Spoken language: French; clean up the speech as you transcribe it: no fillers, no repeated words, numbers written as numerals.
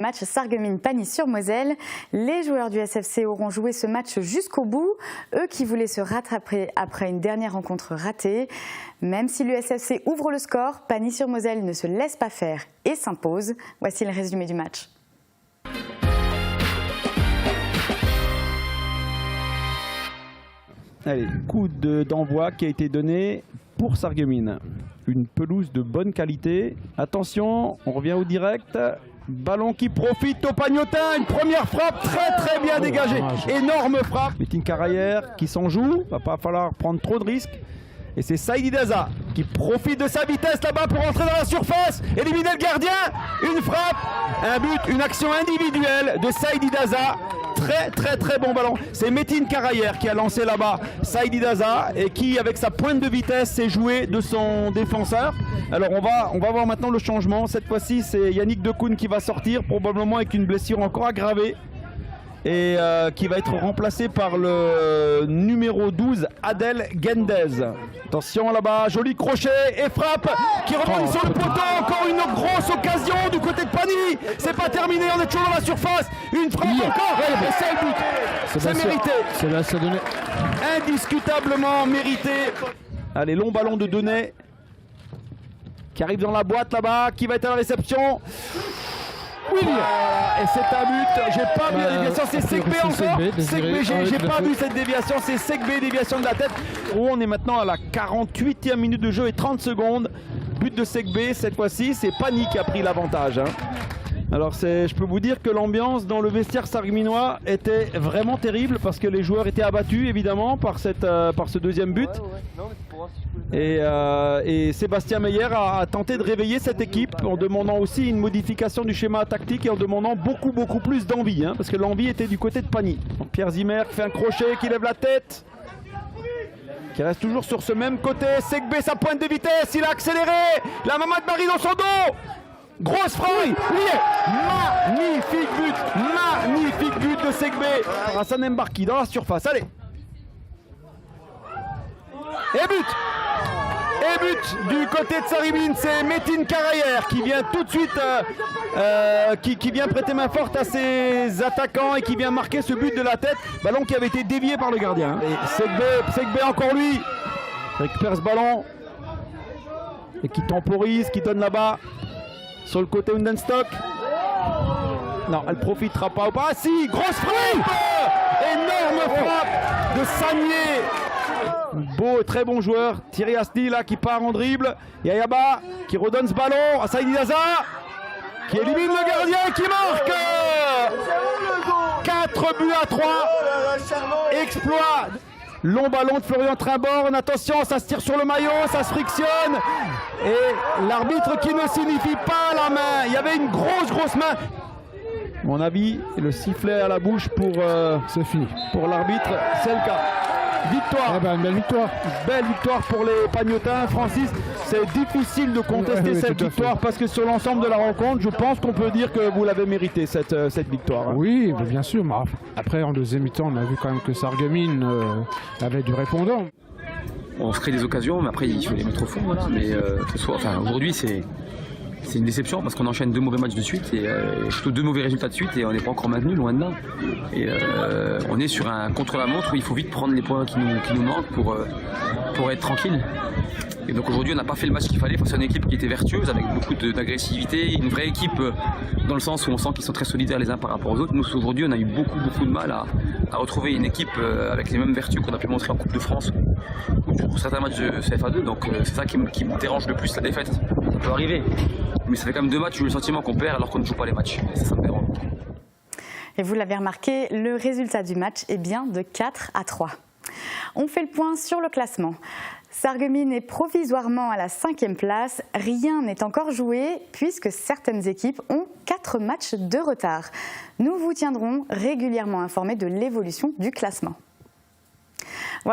Match Sarreguemines-Pagny-sur-Moselle. Les joueurs du SFC auront joué ce match jusqu'au bout, eux qui voulaient se rattraper après une dernière rencontre ratée. Même si le SFC ouvre le score, Pagny-sur-Moselle ne se laisse pas faire et s'impose. Voici le résumé du match. Allez, coup d'envoi qui a été donné pour Sarreguemines. Une pelouse de bonne qualité. Attention, on revient au direct. Ballon qui profite au Pagnotin, une première frappe très bien dégagée, énorme frappe. Metin Karayer qui s'en joue, va pas falloir prendre trop de risques. Et c'est Saïd Daza qui profite de sa vitesse là-bas pour entrer dans la surface, éliminer le gardien, une frappe, un but, une action individuelle de Saïd Daza. Très bon ballon. C'est Metin Karayer qui a lancé là-bas Saïd Daza et qui, avec sa pointe de vitesse, s'est joué de son défenseur. Alors on va voir maintenant le changement. Cette fois-ci, c'est Yannick Dekoun qui va sortir, probablement avec une blessure encore aggravée. Et qui va être remplacé par le numéro 12, Adel Gendez. Attention là-bas, joli crochet et frappe qui rebondit sur le poteau. Encore une grosse occasion du côté de Pagny. C'est pas terminé, on est toujours dans la surface. Une frappe encore, et c'est le but. C'est mérité. C'est donné. Indiscutablement mérité. Allez, long ballon de Donnet qui arrive dans la boîte là-bas, qui va être à la réception. Oui, et c'est un but, j'ai pas vu la déviation, c'est Segbé encore. Segbé, j'ai pas vu cette déviation, c'est Segbé, déviation de la tête. On est maintenant à la 48e minute de jeu et 30 secondes. But de Segbé, cette fois-ci, c'est Pagny qui a pris l'avantage. Alors je peux vous dire que l'ambiance dans le vestiaire sarregueminois était vraiment terrible parce que les joueurs étaient abattus évidemment par ce deuxième but. Et Sébastien Meyer a tenté de réveiller cette équipe en demandant aussi une modification du schéma tactique et en demandant beaucoup plus d'envie, parce que l'envie était du côté de Pagny. Donc Pierre Zimmer fait un crochet, qui lève la tête, qui reste toujours sur ce même côté. Segbé, sa pointe de vitesse, il a accéléré, la maman de Marie dans son dos. Grosse frappe, magnifique but de Segbé. Hassan Mbarki dans la surface, allez. Et but du côté de Sarreguemines, c'est Metin Karayer qui vient tout de suite, qui vient prêter main forte à ses attaquants et qui vient marquer ce but de la tête. Ballon qui avait été dévié par le gardien. Et Segbé encore lui, récupère ce ballon et qui temporise, qui donne là-bas sur le côté Undenstock. Non, elle profitera pas. Ah si, grosse frappe, énorme frappe de Sagné. Beau, très bon joueur, Thierry Asni là qui part en dribble, Yayaba qui redonne ce ballon à Saïd Daza qui élimine le gardien et qui marque 4-3, exploit. Long ballon de Florian Trimborn, attention, ça se tire sur le maillot, ça se frictionne et l'arbitre qui ne signifie pas la main, il y avait une grosse main. À mon avis, le sifflet à la bouche pour l'arbitre, c'est le cas. Victoire. Une belle victoire. Belle victoire pour les Pagnotins. Francis, c'est difficile de contester cette victoire parce que sur l'ensemble de la rencontre, je pense qu'on peut dire que vous l'avez mérité cette victoire. Oui, bien sûr. Mais après, en deuxième mi-temps, on a vu quand même que Sarreguemines avait du répondant. On se crée des occasions, mais après, il faut les mettre au fond. Voilà. Mais aujourd'hui, c'est une déception parce qu'on enchaîne 2 mauvais matchs de suite et surtout 2 mauvais résultats de suite et on n'est pas encore maintenu, loin de là. Et on est sur un contre-la-montre où il faut vite prendre les points qui nous manquent pour être tranquille. Et donc aujourd'hui on n'a pas fait le match qu'il fallait face à une équipe qui était vertueuse avec beaucoup d'agressivité, une vraie équipe dans le sens où on sent qu'ils sont très solidaires les uns par rapport aux autres. Nous aujourd'hui on a eu beaucoup de mal à retrouver une équipe avec les mêmes vertus qu'on a pu montrer en Coupe de France ou sur certains matchs de CFA2, donc c'est ça qui me dérange le plus, la défaite. Ça peut arriver, mais ça fait quand même 2 matchs où j'ai le sentiment qu'on perd alors qu'on ne joue pas les matchs. Ça me dérange. Et vous l'avez remarqué, le résultat du match est bien de 4-3. On fait le point sur le classement. Sarreguemines est provisoirement à la 5e place. Rien n'est encore joué puisque certaines équipes ont 4 matchs de retard. Nous vous tiendrons régulièrement informés de l'évolution du classement. Voilà.